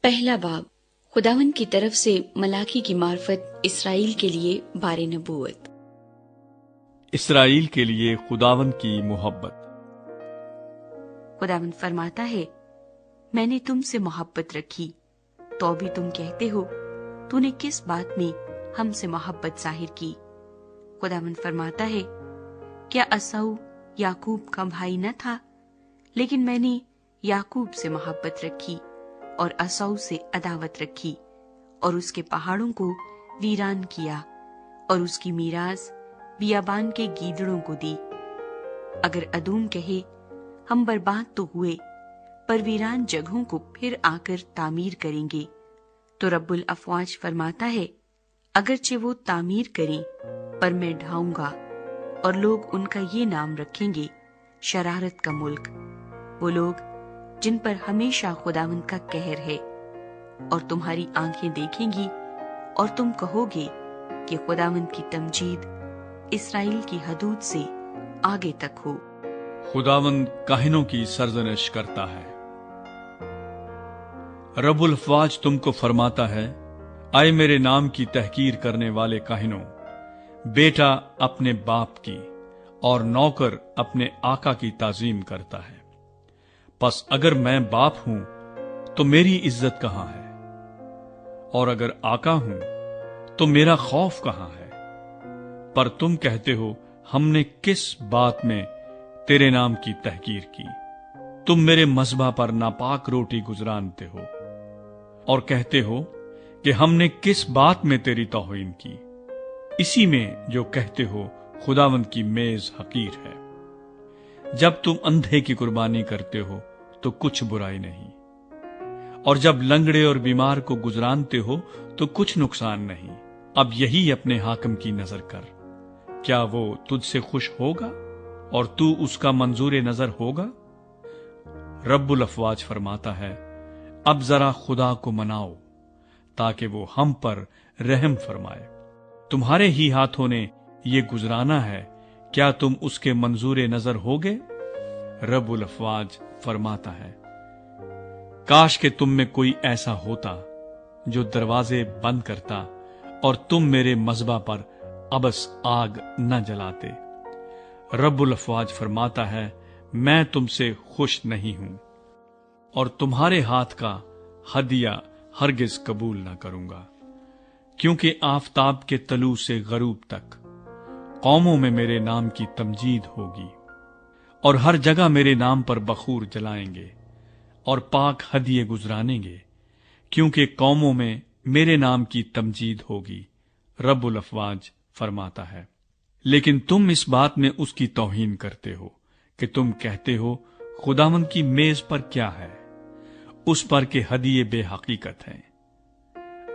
پہلا باب، خداوند کی طرف سے ملاکی کی معرفت اسرائیل کے لیے بار نبوت۔ اسرائیل کے لیے خداوند کی محبت۔ خداوند فرماتا ہے، میں نے تم سے محبت رکھی، تو بھی تم کہتے ہو تو نے کس بات میں ہم سے محبت ظاہر کی؟ خداوند فرماتا ہے، کیا عیسو یعقوب کا بھائی نہ تھا؟ لیکن میں نے یعقوب سے محبت رکھی اور عیسو سے عداوت رکھی، اور اس کے پہاڑوں کو ویران کیا اور اس کی میراث بیابان کے گیدڑوں کو دی۔ اگر ادوم کہے ہم برباد تو ہوئے، پر ویران جگہوں کو پھر آ کر تعمیر کریں گے، تو رب الافواج فرماتا ہے، اگرچہ وہ تعمیر کریں پر میں ڈھاؤں گا، اور لوگ ان کا یہ نام رکھیں گے، شرارت کا ملک، وہ لوگ جن پر ہمیشہ خداوند کا قہر ہے۔ اور تمہاری آنکھیں دیکھیں گی اور تم کہو گے کہ خداوند کی تمجید اسرائیل کی حدود سے آگے تک ہو۔ خداوند کاہنوں کی سرزنش کرتا ہے۔ رب الافواج تم کو فرماتا ہے، آئے میرے نام کی تحقیر کرنے والے کاہنوں، بیٹا اپنے باپ کی اور نوکر اپنے آقا کی تعظیم کرتا ہے۔ پس اگر میں باپ ہوں تو میری عزت کہاں ہے؟ اور اگر آقا ہوں تو میرا خوف کہاں ہے؟ پر تم کہتے ہو، ہم نے کس بات میں تیرے نام کی تحقیر کی؟ تم میرے مذبح پر ناپاک روٹی گزرانتے ہو، اور کہتے ہو کہ ہم نے کس بات میں تیری توہین کی؟ اسی میں جو کہتے ہو خداوند کی میز حقیر ہے۔ جب تم اندھے کی قربانی کرتے ہو تو کچھ برائی نہیں، اور جب لنگڑے اور بیمار کو گزرانتے ہو تو کچھ نقصان نہیں۔ اب یہی اپنے حاکم کی نظر کر، کیا وہ تجھ سے خوش ہوگا اور تو اس کا منظور نظر ہوگا؟ رب الافواج فرماتا ہے، اب ذرا خدا کو مناؤ تاکہ وہ ہم پر رحم فرمائے۔ تمہارے ہی ہاتھوں نے یہ گزرانا ہے، کیا تم اس کے منظور نظر ہوگے؟ رب الافواج فرماتا ہے، کاش کہ تم میں کوئی ایسا ہوتا جو دروازے بند کرتا اور تم میرے مذبح پر ابس آگ نہ جلاتے۔ رب الافواج فرماتا ہے، میں تم سے خوش نہیں ہوں، اور تمہارے ہاتھ کا ہدیہ ہرگز قبول نہ کروں گا، کیونکہ آفتاب کے طلوع سے غروب تک قوموں میں میرے نام کی تمجید ہوگی، اور ہر جگہ میرے نام پر بخور جلائیں گے اور پاک ہدیے گزرانیں گے، کیونکہ قوموں میں میرے نام کی تمجید ہوگی۔ رب الافواج فرماتا ہے، لیکن تم اس بات میں اس کی توہین کرتے ہو کہ تم کہتے ہو، خداوند کی میز پر کیا ہے؟ اس پر کہ ہدیے بے حقیقت ہیں۔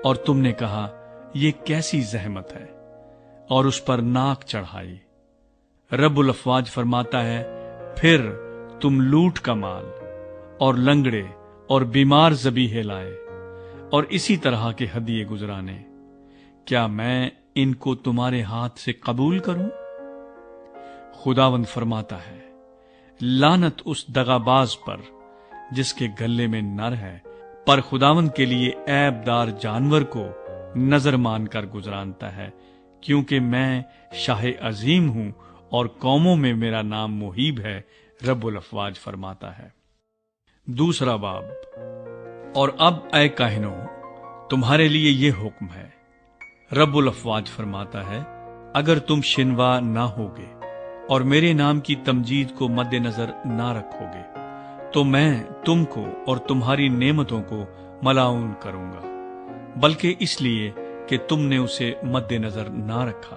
اور تم نے کہا، یہ کیسی زحمت ہے، اور اس پر ناک چڑھائی۔ رب الافواج فرماتا ہے، پھر تم لوٹ کا مال اور لنگڑے اور بیمار ذبیحے لائے اور اسی طرح کے ہدیے گزرانے، کیا میں ان کو تمہارے ہاتھ سے قبول کروں؟ خداوند فرماتا ہے، لعنت اس دغاباز پر جس کے گلے میں نر ہے، پر خداوند کے لیے عیب دار جانور کو نظر مان کر گزرانتا ہے، کیونکہ میں شاہ عظیم ہوں اور قوموں میں میرا نام محیب ہے۔ رب الافواج فرماتا ہے۔ دوسرا باب۔ اور اب اے کاہنوں، تمہارے لیے یہ حکم ہے، رب الافواج فرماتا ہے، اگر تم شنوا نہ ہوگے اور میرے نام کی تمجید کو مد نظر نہ رکھو گے تو میں تم کو اور تمہاری نعمتوں کو ملعون کروں گا، بلکہ اس لیے کہ تم نے اسے مد نظر نہ رکھا۔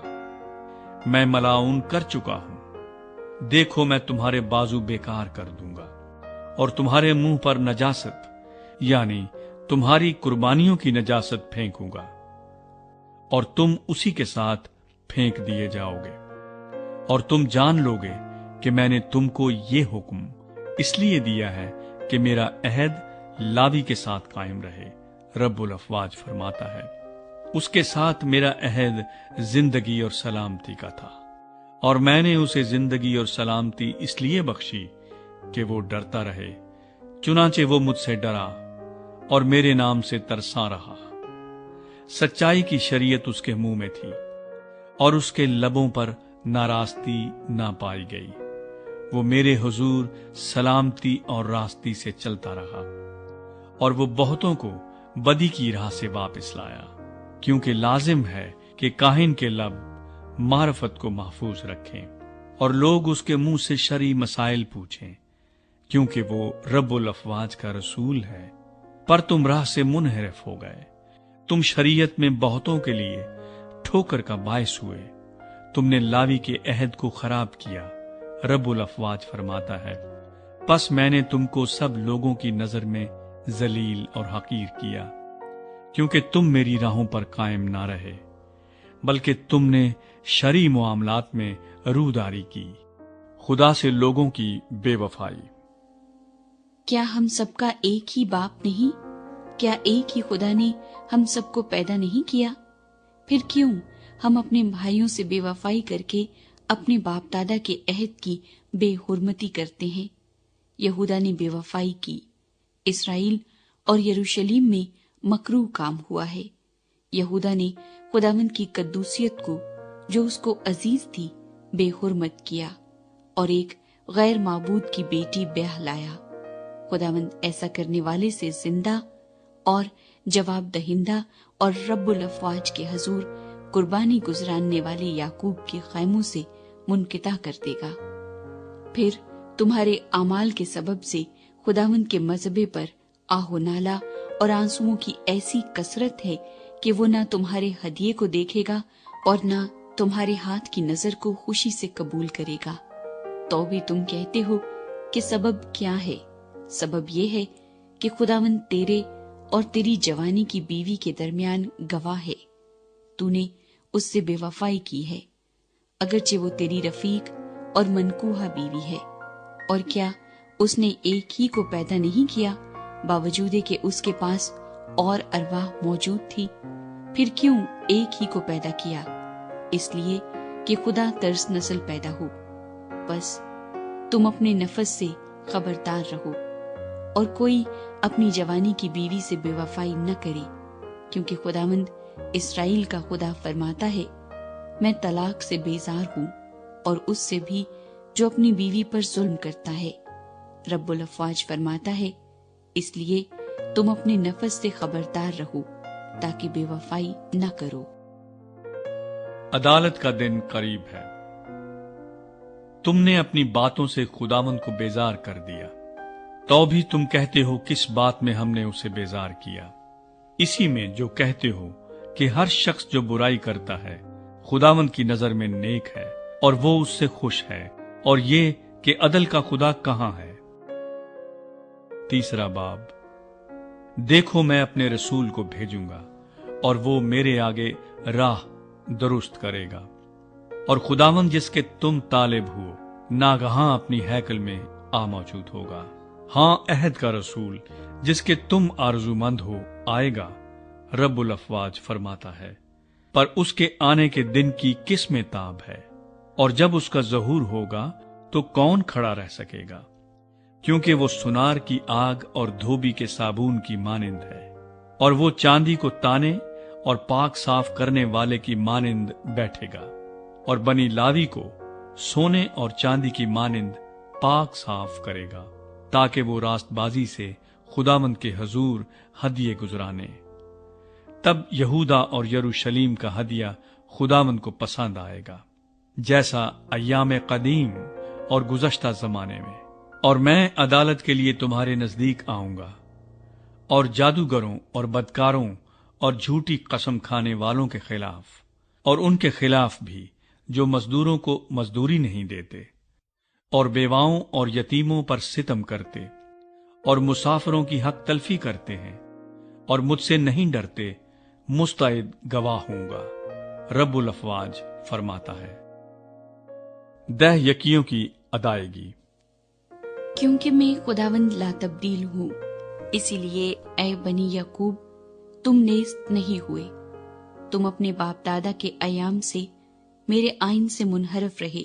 میں ملعون کر چکا ہوں، دیکھو میں تمہارے بازو بیکار کر دوں گا، اور تمہارے منہ پر نجاست یعنی تمہاری قربانیوں کی نجاست پھینکوں گا، اور تم اسی کے ساتھ پھینک دیے جاؤ گے، اور تم جان لو گے کہ میں نے تم کو یہ حکم اس لیے دیا ہے کہ میرا عہد لاوی کے ساتھ قائم رہے۔ رب الافواج فرماتا ہے، اس کے ساتھ میرا عہد زندگی اور سلامتی کا تھا، اور میں نے اسے زندگی اور سلامتی اس لیے بخشی کہ وہ ڈرتا رہے، چنانچہ وہ مجھ سے ڈرا اور میرے نام سے ترسا رہا۔ سچائی کی شریعت اس کے منہ میں تھی اور اس کے لبوں پر ناراستی نہ پائی گئی۔ وہ میرے حضور سلامتی اور راستی سے چلتا رہا اور وہ بہتوں کو بدی کی راہ سے واپس لایا، کیونکہ لازم ہے کہ کاہن کے لب معرفت کو محفوظ رکھیں اور لوگ اس کے منہ سے شرعی مسائل پوچھیں، کیونکہ وہ رب الافواج کا رسول ہے۔ پر تم راہ سے منحرف ہو گئے، تم شریعت میں بہتوں کے لیے ٹھوکر کا باعث ہوئے، تم نے لاوی کے عہد کو خراب کیا۔ رب الافواج فرماتا ہے، پس میں نے تم کو سب لوگوں کی نظر میں ذلیل اور حقیر کیا، کیونکہ تم میری راہوں پر قائم نہ رہے، بلکہ تم نے شرعی معاملات میں روداری کی، خدا سے لوگوں کی بے وفائی۔ کیا ہم سب کا ایک ہی باپ نہیں؟ کیا ایک ہی خدا نے ہم سب کو پیدا نہیں کیا؟ پھر کیوں ہم اپنے بھائیوں سے بے وفائی کر کے اپنے باپ دادا کے عہد کی بے حرمتی کرتے ہیں؟ یہودا نے بے وفائی کی، اسرائیل اور یروشلم میں مکروہ کام ہوا ہے۔ یہودا نے خداوند کی قدوسیت کو جو اس کو عزیز تھی بے حرمت کیا اور ایک غیر معبود کی بیٹی بیاہ لایا۔ خداوند ایسا کرنے والے سے زندہ اور جواب دہندہ اور رب الافواج کے حضور قربانی گزراننے والے یعقوب کے خیموں سے منقطع کر دے گا۔ پھر تمہارے اعمال کے سبب سے خداوند کے مذہبے پر آہ و نالہ اور آنسوؤں کی ایسی کثرت ہے کہ وہ نہ تمہارے ہدیے کو دیکھے گا اور نہ تمہارے ہاتھ کی نظر کو خوشی سے قبول کرے گا۔ تو بھی تم کہتے ہو کہ سبب کیا ہے؟ سبب یہ ہے کہ خداوند تیرے اور تیری جوانی کی بیوی کے درمیان گواہ ہے، تو نے اس سے بے وفائی کی ہے، اگرچہ وہ تیری رفیق اور منکوحہ بیوی ہے۔ اور کیا اس نے ایک ہی کو پیدا نہیں کیا، باوجود کہ اس کے پاس اور ارواح موجود تھی؟ پھر کیوں ایک ہی کو پیدا کیا؟ اس لیے کہ خدا ترس نسل پیدا ہو۔ بس تم اپنے نفس سے خبردار رہو اور کوئی اپنی جوانی کی بیوی سے بے وفائی نہ کرے، کیونکہ خداوند اسرائیل کا خدا فرماتا ہے، میں طلاق سے بیزار ہوں اور اس سے بھی جو اپنی بیوی پر ظلم کرتا ہے۔ رب الافواج فرماتا ہے، اس لیے تم اپنے نفس سے خبردار رہو تاکہ بے وفائی نہ کرو۔ عدالت کا دن قریب ہے۔ تم نے اپنی باتوں سے خداوند کو بیزار کر دیا، تو بھی تم کہتے ہو کس بات میں ہم نے اسے بیزار کیا؟ اسی میں جو کہتے ہو کہ ہر شخص جو برائی کرتا ہے خداوند کی نظر میں نیک ہے اور وہ اس سے خوش ہے، اور یہ کہ عدل کا خدا کہاں ہے؟ تیسرا باب۔ دیکھو میں اپنے رسول کو بھیجوں گا اور وہ میرے آگے راہ درست کرے گا، اور خداوند جس کے تم طالب ہو ناگہاں اپنی ہیکل میں آ موجود ہوگا۔ ہاں، عہد کا رسول جس کے تم آرزومند ہو آئے گا، رب الافواج فرماتا ہے، پر اس کے آنے کے دن کی کس میں تاب ہے؟ اور جب اس کا ظہور ہوگا تو کون کھڑا رہ سکے گا؟ کیونکہ وہ سنار کی آگ اور دھوبی کے صابون کی مانند ہے، اور وہ چاندی کو تانے اور پاک صاف کرنے والے کی مانند بیٹھے گا، اور بنی لاوی کو سونے اور چاندی کی مانند پاک صاف کرے گا، تاکہ وہ راست بازی سے خداوند کے حضور ہدیے گزرانے۔ تب یہودا اور یروشلم کا ہدیہ خداوند کو پسند آئے گا، جیسا ایام قدیم اور گزشتہ زمانے میں۔ اور میں عدالت کے لیے تمہارے نزدیک آؤں گا، اور جادوگروں اور بدکاروں اور جھوٹی قسم کھانے والوں کے خلاف، اور ان کے خلاف بھی جو مزدوروں کو مزدوری نہیں دیتے، اور بیواؤں اور یتیموں پر ستم کرتے، اور مسافروں کی حق تلفی کرتے ہیں، اور مجھ سے نہیں ڈرتے، مستعد گواہ ہوں گا، رب الافواج فرماتا ہے۔ دہ یکیوں کی ادائیگی۔ کیونکہ میں خداوند لا تبدیل ہوں، اسی لیے اے بنی یعقوب تم نیست نہیں ہوئے۔ تم اپنے باپ دادا کے ایام سے میرے آئین سے منحرف رہے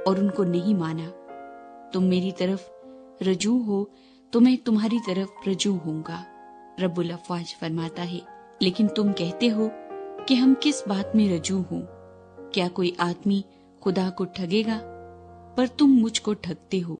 اور ان کو نہیں مانا۔ تم میری طرف رجوع ہو تو میں تمہاری طرف رجوع ہوں گا، رب الافواج فرماتا ہے، لیکن تم کہتے ہو کہ ہم کس بات میں رجوع ہوں؟ کیا کوئی آدمی خدا کو ٹھگے گا؟ پر تم مجھ کو ٹھگتے ہو۔